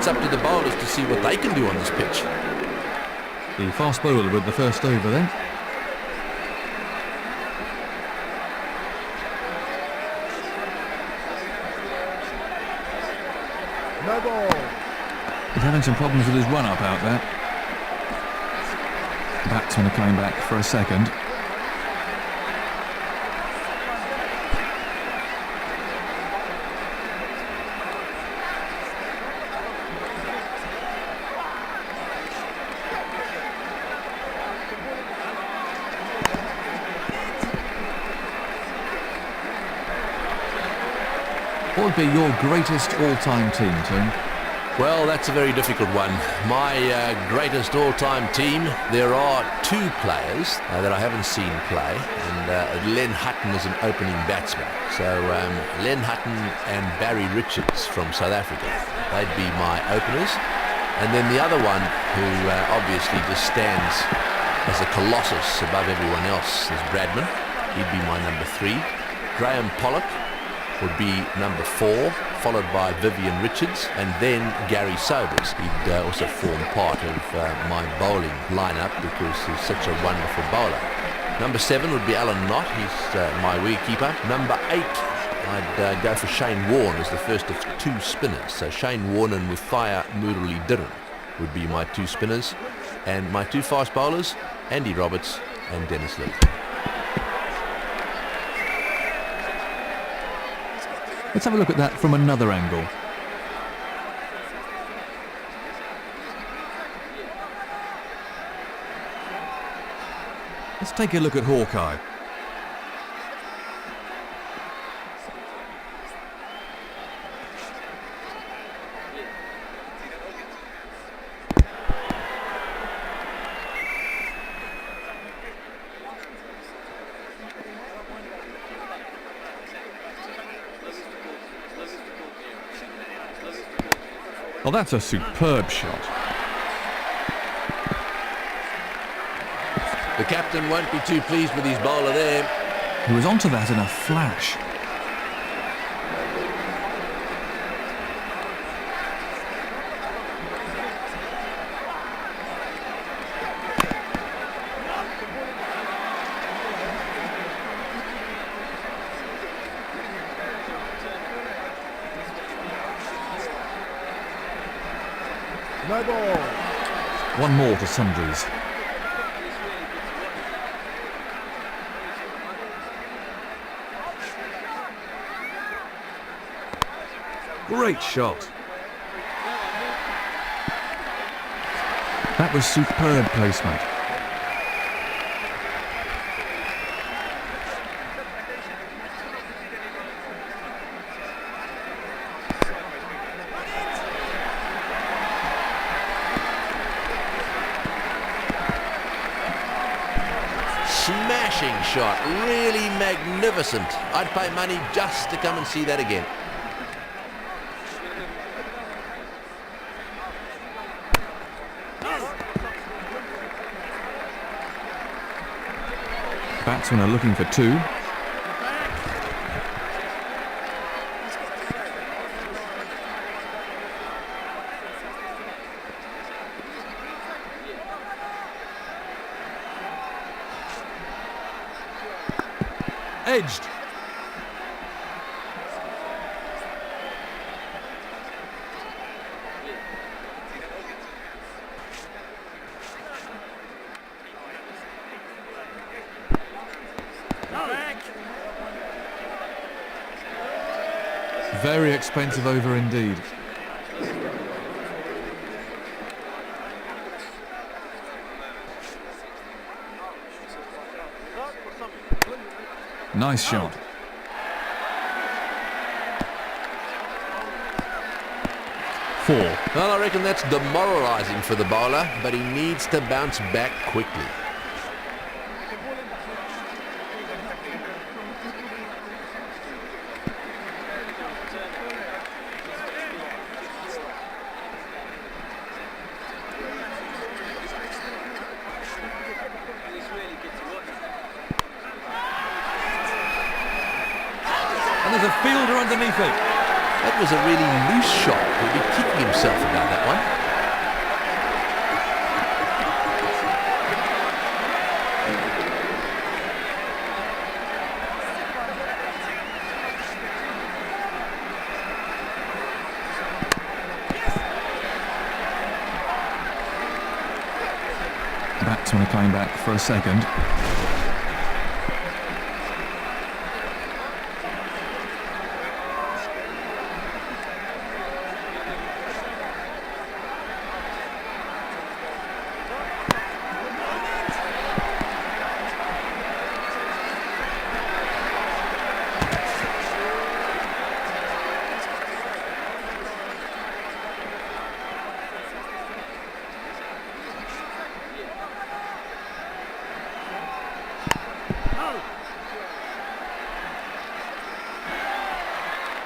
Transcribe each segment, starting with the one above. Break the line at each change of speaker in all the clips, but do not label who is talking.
it's up to the bowlers to see what they can do on this pitch.
The fast bowler with the first over then.
No ball.
He's having some problems with his run-up out there. Batsmen are coming back for a second. What would be your greatest all-time team, Tim?
Well, that's a very difficult one. My greatest all-time team, there are two players that I haven't seen play, and Len Hutton is an opening batsman. So Len Hutton and Barry Richards from South Africa, they'd be my openers. And then the other one, who obviously just stands as a colossus above everyone else, is Bradman. He'd be my number 3. Graham Pollock would be number 4, followed by Vivian Richards, and then Gary Sobers. He'd also form part of my bowling lineup because he's such a wonderful bowler. Number 7 would be Alan Knott. He's my wicketkeeper. Number 8, I'd go for Shane Warne as the first of 2 spinners. So Shane Warne and Muthaiya Murali Dhiran would be my 2 spinners. And my 2 fast bowlers, Andy Roberts and Dennis Lee.
Let's have a look at that from another angle. Let's take a look at Hawkeye. Well, that's a superb shot.
The captain won't be too pleased with his bowler there.
He was onto that in a flash.
No ball.
One more to sundries. Great shot. That was superb placement.
Smashing shot, really magnificent. I'd pay money just to come and see that again.
Batsmen are looking for 2. Edged. Very expensive over indeed. Nice shot. Four.
Well, I reckon that's demoralising for the bowler, but he needs to bounce back quickly.
And there's a fielder underneath it.
That was a really loose shot. He'll be kicking himself about that one.
Batsmen are coming back for a second.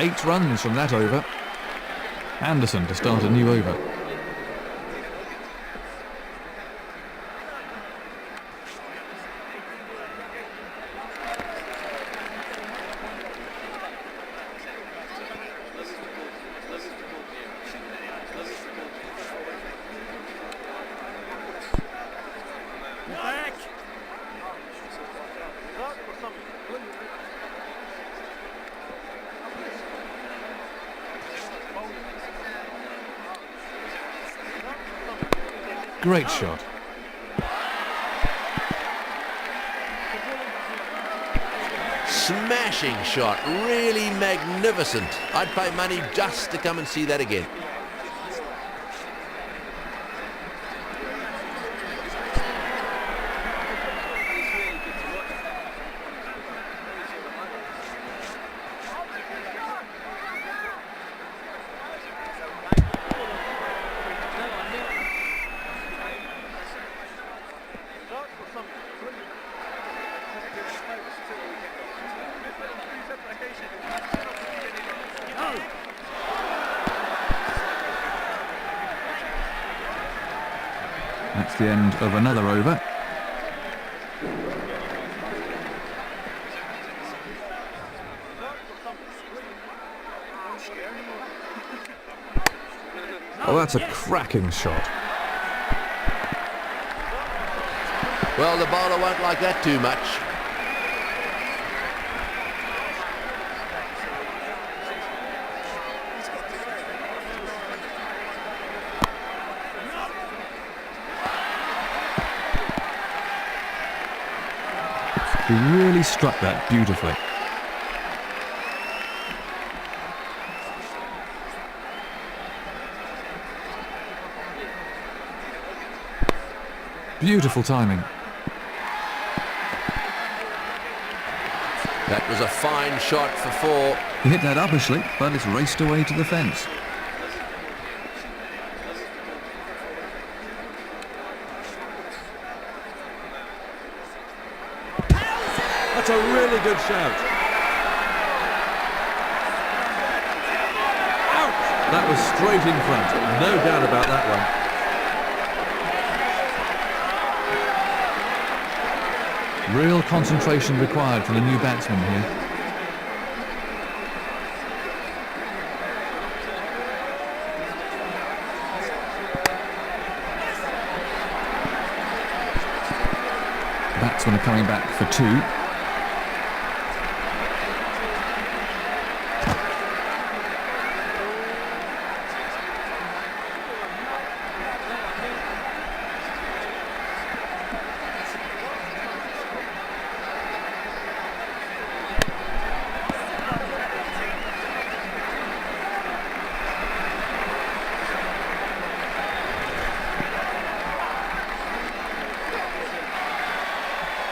Eight runs from that over. Anderson to start a new over. Great shot.
Smashing shot, really magnificent. I'd pay money just to come and see that again.
That's the end of another over. Oh, that's a cracking shot.
Well, the bowler won't like that too much.
He really struck that beautifully. Beautiful timing.
That was a fine shot for four.
He hit that uppishly, but it's raced away to the fence.
That's a really good shout. Out!
That was straight in front, no doubt about that one. Real concentration required from the new batsman here. Batsmen are coming back for two.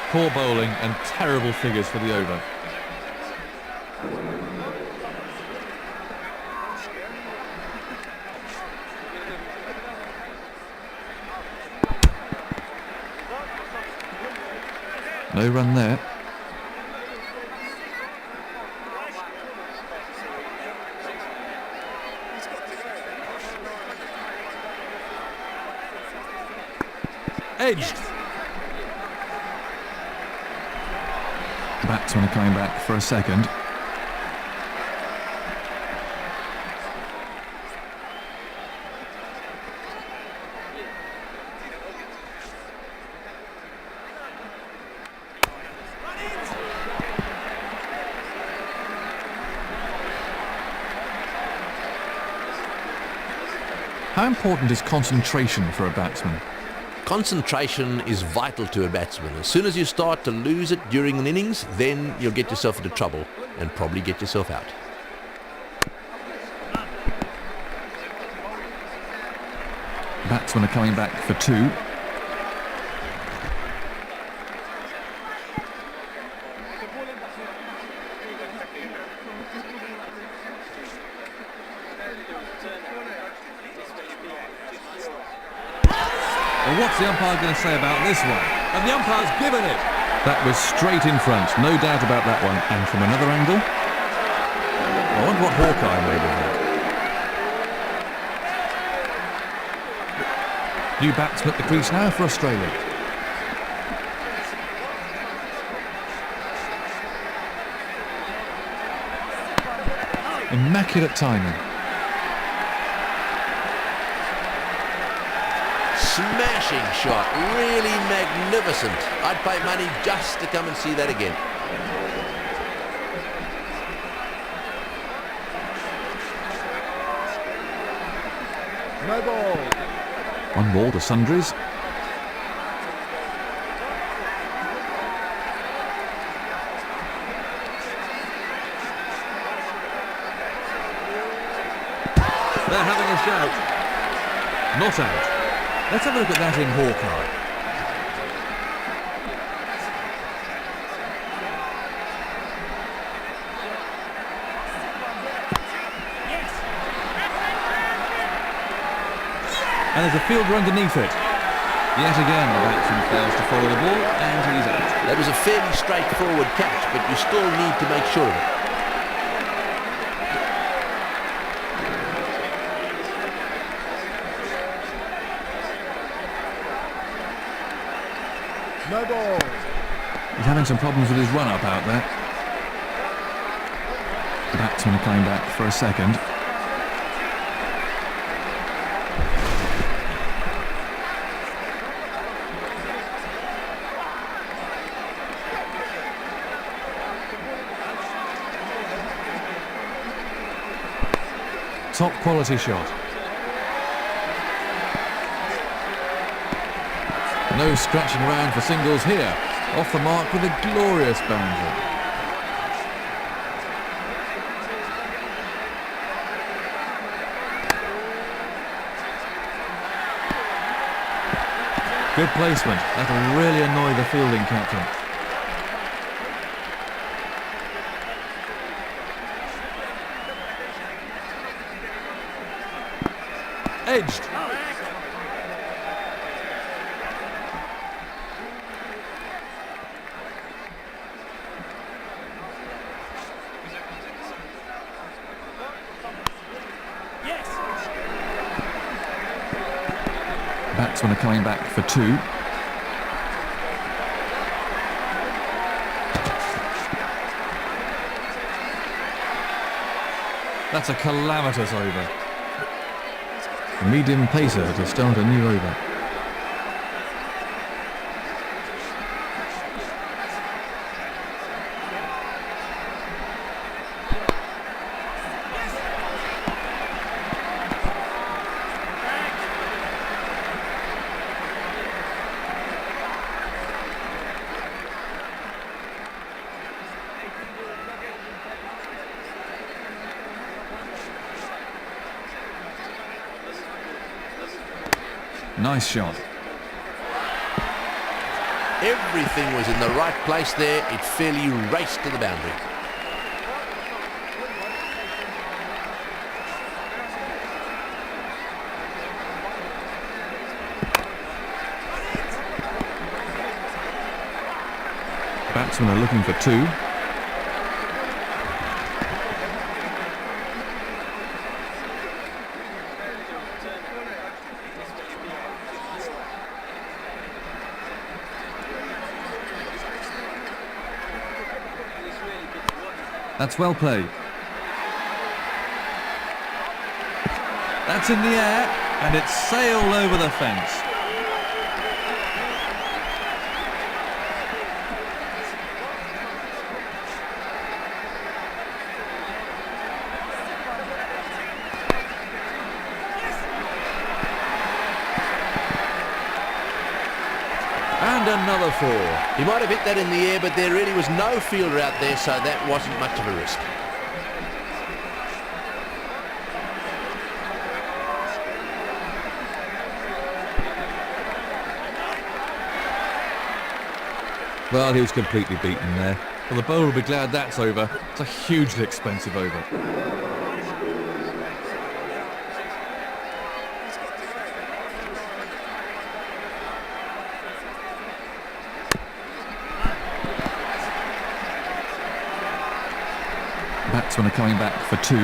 Poor bowling and terrible figures for the over. No run there. Edged. Batsmen are coming back for a second. How important is concentration for a batsman?
Concentration is vital to a batsman. As soon as you start to lose it during an innings, then you'll get yourself into trouble and probably get yourself out.
Batsmen are coming back for 2. Well, what's the umpire going to say about this one?
And the umpire's given it.
That was straight in front, no doubt about that one. And from another angle, I wonder what Hawkeye made of that. New batsman at the crease now for Australia. Immaculate timing.
Smashing shot, really magnificent. I'd pay money just to come and see that again.
No ball.
1 ball to Sundries.
They're having a shout.
Not out. Let's have a look at that in Hawkeye. And there's a fielder underneath it. Yet again, the batsman fails to follow the ball, and he's out.
That was a fairly straightforward catch, but you still need to make sure of it.
No ball.
He's having some problems with his run-up out there. The batsmen are coming back for a second. Top quality shot. No scratching around for singles here. Off the mark with a glorious boundary. Good placement. That'll really annoy the fielding captain.
Edged.
Batsmen are coming back for 2. That's a calamitous over. A medium pacer to start a new over. Nice shot.
Everything was in the right place there. It fairly raced to the boundary.
Batsmen are looking for 2. That's well played. That's in the air, and it's sailed over the fence. And another 4.
He might have hit that in the air, but there really was no fielder out there, so that wasn't much of a risk.
Well, he was completely beaten there. Well, the bowler will be glad that's over. It's a hugely expensive over. Batsmen are coming back for 2.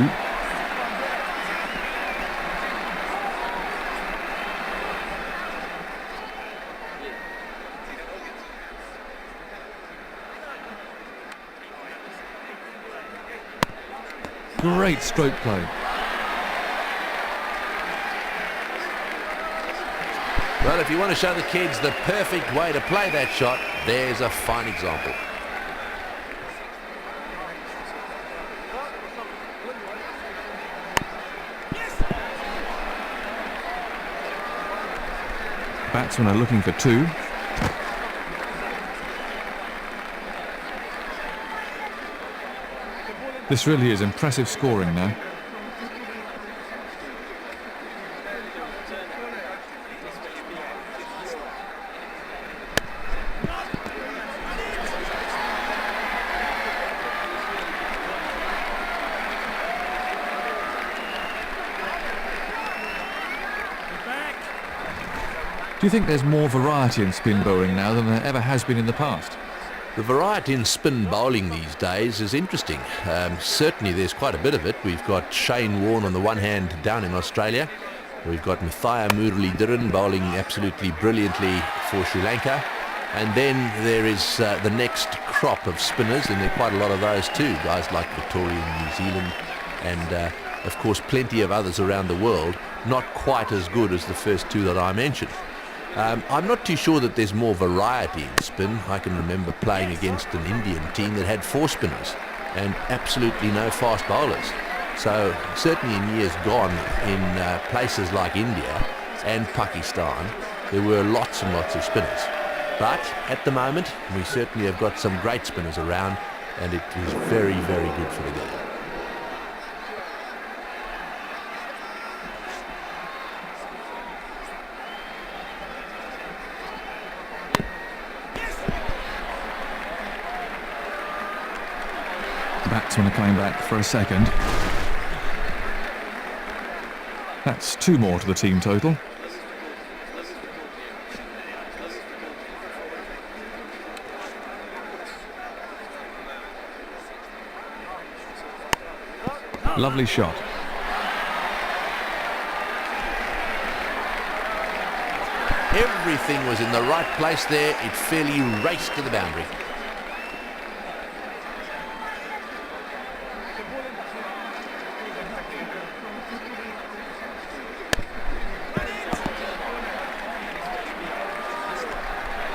Great stroke play.
Well, if you want to show the kids the perfect way to play that shot, there's a fine example.
Batsmen are looking for 2. This really is impressive scoring now. Do you think there's more variety in spin bowling now than there ever has been in the past?
The variety in spin bowling these days is interesting. Certainly there's quite a bit of it. We've got Shane Warne on the one hand down in Australia. We've got Mathia Muralidharan bowling absolutely brilliantly for Sri Lanka. And then there is the next crop of spinners, and there are quite a lot of those too. Guys like Victoria in New Zealand and of course plenty of others around the world, not quite as good as the first 2 that I mentioned. I'm not too sure that there's more variety in spin. I can remember playing against an Indian team that had 4 spinners and absolutely no fast bowlers. So certainly in years gone, in places like India and Pakistan, there were lots and lots of spinners. But at the moment, we certainly have got some great spinners around, and it is very, very good for the game.
Batsmen are coming back for a second. That's 2 more to the team total. Lovely shot.
Everything was in the right place there. It fairly raced to the boundary.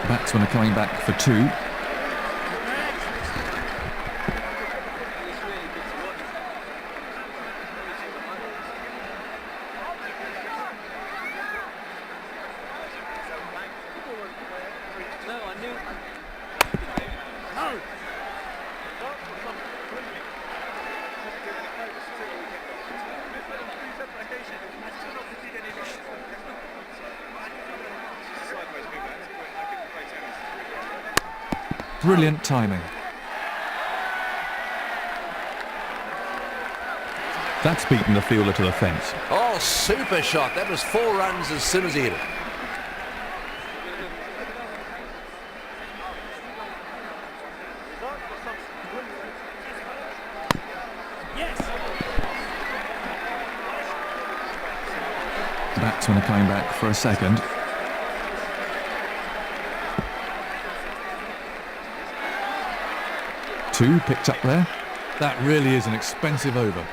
Batsmen are coming back for 2. Brilliant timing. That's beaten the fielder to the fence.
Oh, super shot. That was 4 runs as soon as he hit it.
Batsmen are coming back for a second. Two picked up there. That really is an expensive over.